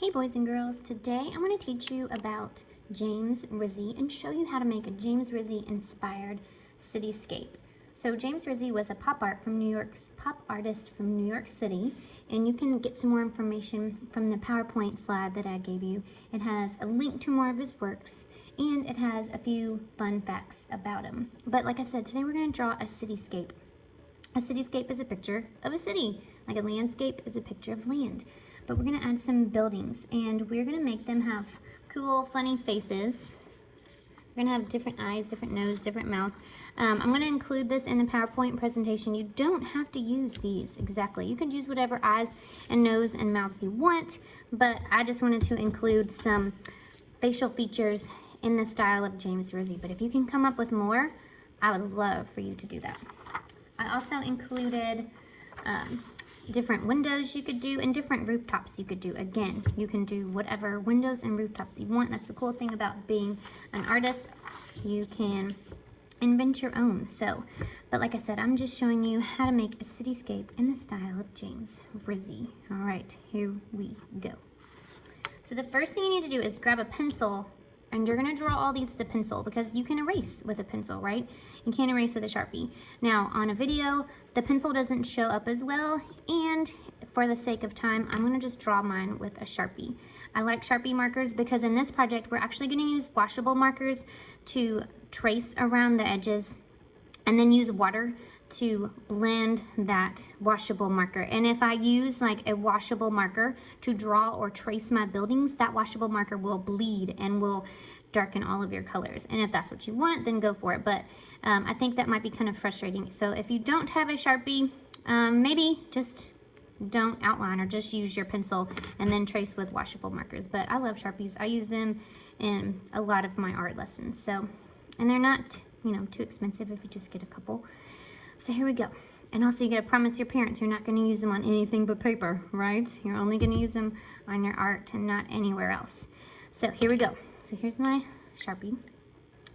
Hey boys and girls, today I'm going to teach you about James Rizzi and show you how to make a James Rizzi inspired cityscape. So James Rizzi was a pop artist from New York City, and you can get some more information from the PowerPoint slide that I gave you. It has a link to more of his works, and it has a few fun facts about him. But like I said, today we're going to draw a cityscape. A cityscape is a picture of a city, like a landscape is a picture of land. But we're going to add some buildings, and we're going to make them have cool, funny faces. We're going to have different eyes, different nose, different mouths. I'm going to include this in the PowerPoint presentation. You don't have to use these exactly. You can use whatever eyes and nose and mouths you want, but I just wanted to include some facial features in the style of James Rizzi. But if you can come up with more, I would love for you to do that. I also included different windows you could do and different rooftops you could do. Again, you can do whatever windows and rooftops you want. That's the cool thing about being an artist. You can invent your own. But like I said, I'm just showing you how to make a cityscape in the style of James Rizzi. All right, here we go. So the first thing you need to do is grab a pencil, and you're going to draw all these with a pencil because you can erase with a pencil, right? You can't erase with a Sharpie. Now, on a video, the pencil doesn't show up as well, and for the sake of time, I'm going to just draw mine with a Sharpie. I like Sharpie markers because in this project, we're actually going to use washable markers to trace around the edges and then use water to blend that washable marker. And if I use like a washable marker to draw or trace my buildings, that washable marker will bleed and will darken all of your colors. And if that's what you want, then go for it. But I think that might be kind of frustrating. So if you don't have a Sharpie, maybe just don't outline or just use your pencil and then trace with washable markers. But I love Sharpies. I use them in a lot of my art lessons. So, and they're not, too expensive if you just get a couple. So here we go. And also you gotta promise your parents you're not gonna use them on anything but paper, right? You're only gonna use them on your art and not anywhere else. So here we go. So here's my Sharpie.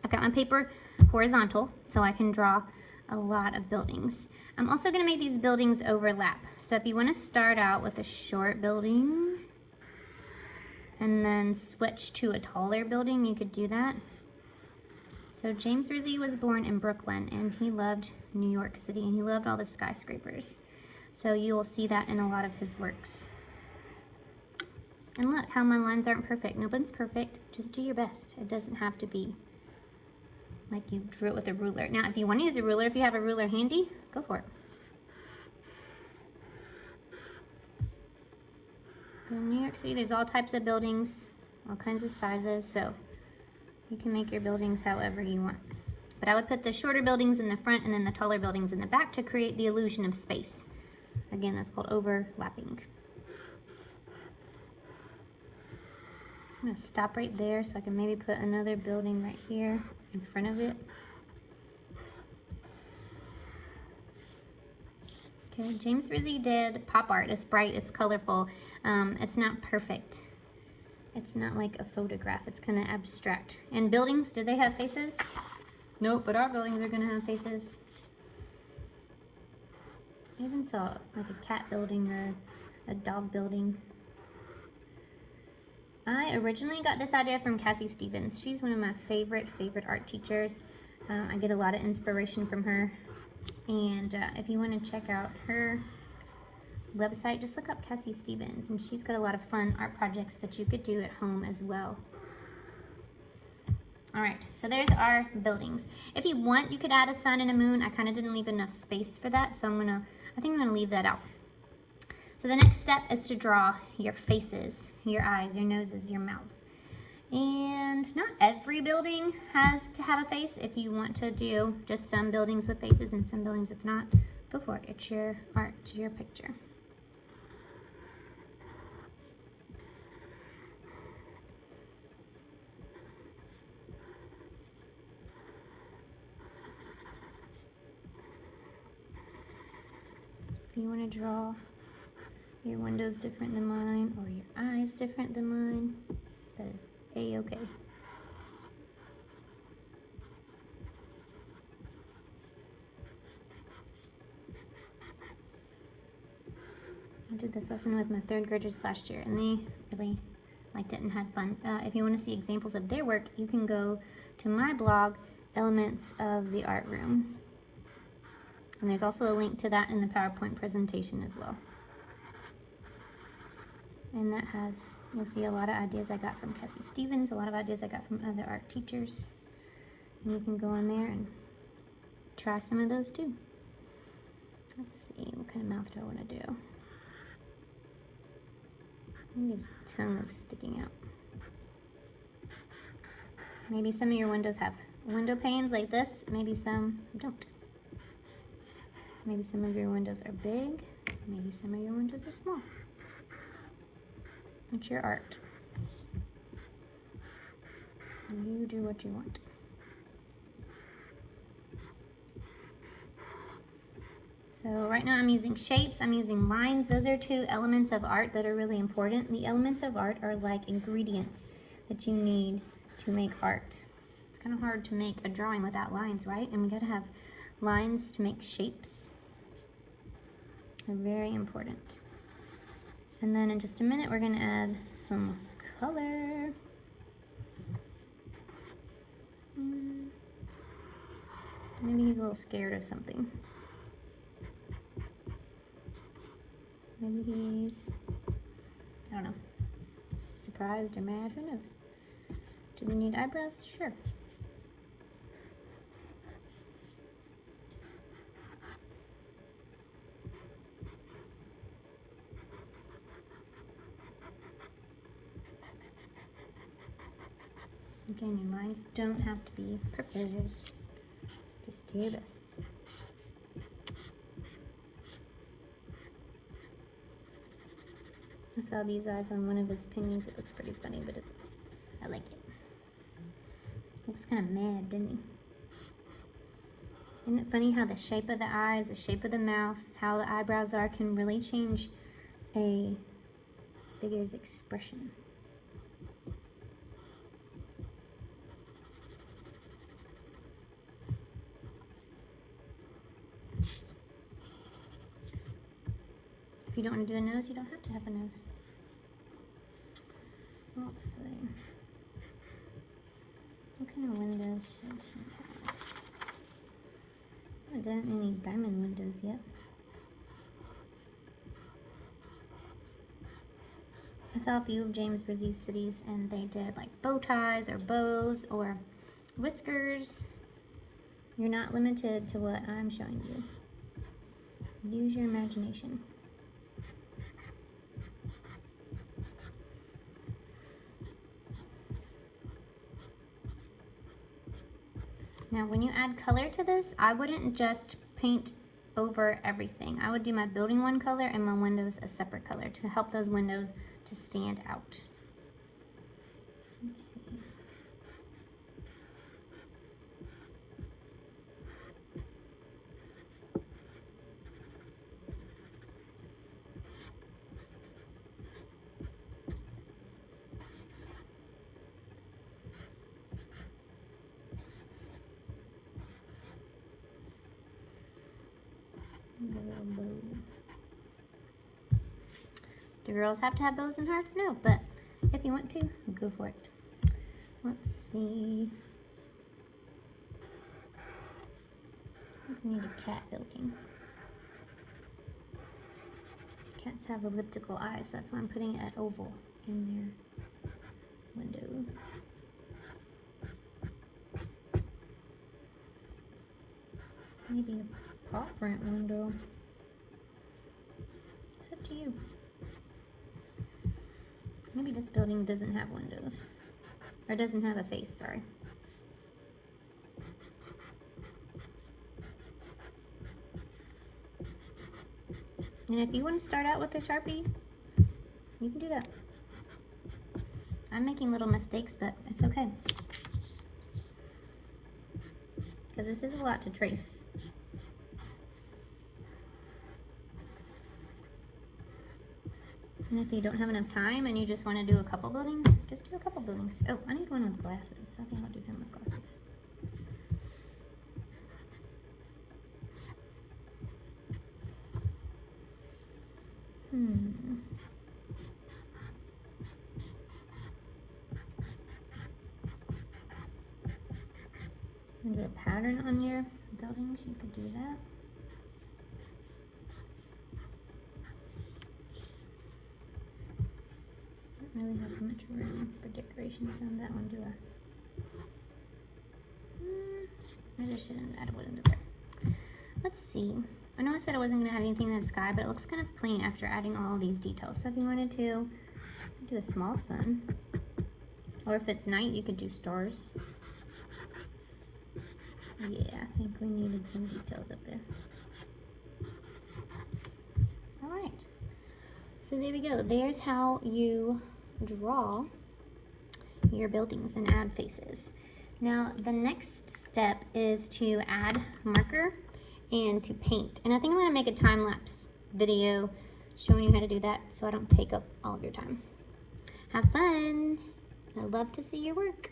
I've got my paper horizontal so I can draw a lot of buildings. I'm also gonna make these buildings overlap. So if you wanna start out with a short building and then switch to a taller building, you could do that. So James Rizzi was born in Brooklyn, and he loved New York City, and he loved all the skyscrapers. So you will see that in a lot of his works. And look how my lines aren't perfect. Nobody's perfect. Just do your best. It doesn't have to be like you drew it with a ruler. Now, if you want to use a ruler, if you have a ruler handy, go for it. In New York City, there's all types of buildings, all kinds of sizes, so you can make your buildings however you want. But I would put the shorter buildings in the front and then the taller buildings in the back to create the illusion of space. Again, that's called overlapping. I'm gonna stop right there so I can maybe put another building right here in front of it. Okay, James Rizzi did pop art. It's bright, it's colorful. It's not perfect. It's not like a photograph, it's kind of abstract. And buildings, do they have faces? Nope, but our buildings are gonna have faces. I even saw like a cat building or a dog building. I originally got this idea from Cassie Stevens. She's one of my favorite art teachers. I get a lot of inspiration from her. And if you want to check out her website, just look up Cassie Stevens, and she's got a lot of fun art projects that you could do at home as well. All right, so there's our buildings. If you want, you could add a sun and a moon. I kind of didn't leave enough space for that, so I think I'm gonna leave that out. So the next step is to draw your faces, your eyes, your noses, your mouth. And not every building has to have a face. If you want to do just some buildings with faces and some buildings with not, go for it. It's your art, it's your picture. If you want to draw your windows different than mine or your eyes different than mine, that is a-okay. I did this lesson with my third graders last year, and they really liked it and had fun. If you want to see examples of their work, you can go to my blog, Elements of the Art Room. And there's also a link to that in the PowerPoint presentation as well. And that has, you'll see a lot of ideas I got from Cassie Stevens, a lot of ideas I got from other art teachers. And you can go on there and try some of those too. Let's see, what kind of mouth do I want to do? Maybe his tongue is sticking out. Maybe some of your windows have window panes like this, maybe some don't. Maybe some of your windows are big, maybe some of your windows are small. It's your art. You do what you want. So right now I'm using shapes, I'm using lines. Those are two elements of art that are really important. The elements of art are like ingredients that you need to make art. It's kind of hard to make a drawing without lines, right? And we gotta have lines to make shapes. They're very important. And then in just a minute we're gonna add some color. Maybe he's a little scared of something. Maybe he's, I don't know, surprised or mad, who knows? Do we need eyebrows? Sure. Again, your lines don't have to be perfect. Just do your best. I saw these eyes on one of his paintings. It looks pretty funny, but I like it. Looks kind of mad, didn't he? Isn't it funny how the shape of the eyes, the shape of the mouth, how the eyebrows are can really change a figure's expression? If you don't want to do a nose, you don't have to have a nose. Let's see. What kind of windows should he have? I haven't done any diamond windows yet. I saw a few of James Rizzi's cities and they did like bow ties or bows or whiskers. You're not limited to what I'm showing you. Use your imagination. Now when you add color to this, I wouldn't just paint over everything. I would do my building one color and my windows a separate color to help those windows to stand out. Let's see. Do girls have to have bows and hearts? No, but if you want to, go for it. Let's see. We need a cat building. Cats have elliptical eyes, so that's why I'm putting it at oval in their windows. Maybe a paw print window. It's up to you. Maybe this building doesn't have windows. Or doesn't have a face, sorry. And if you want to start out with a Sharpie, you can do that. I'm making little mistakes, but it's okay. Because this is a lot to trace. And if you don't have enough time and you just want to do a couple buildings, just do a couple buildings. Oh, I need one with glasses. I think I'll do him with glasses. pattern on your buildings, you could do that. Don't really have much room for decorations on that one, do I? Maybe I shouldn't add wood into there. Let's see. I know I said I wasn't going to add anything in the sky, but it looks kind of plain after adding all these details. So if you wanted to do a small sun, or if it's night, you could do stars. Yeah, I think we needed some details up there. Alright, so there we go. There's how you draw your buildings and add faces. Now the next step is to add marker and to paint. And I think I'm going to make a time-lapse video showing you how to do that so I don't take up all of your time. Have fun! I love to see your work.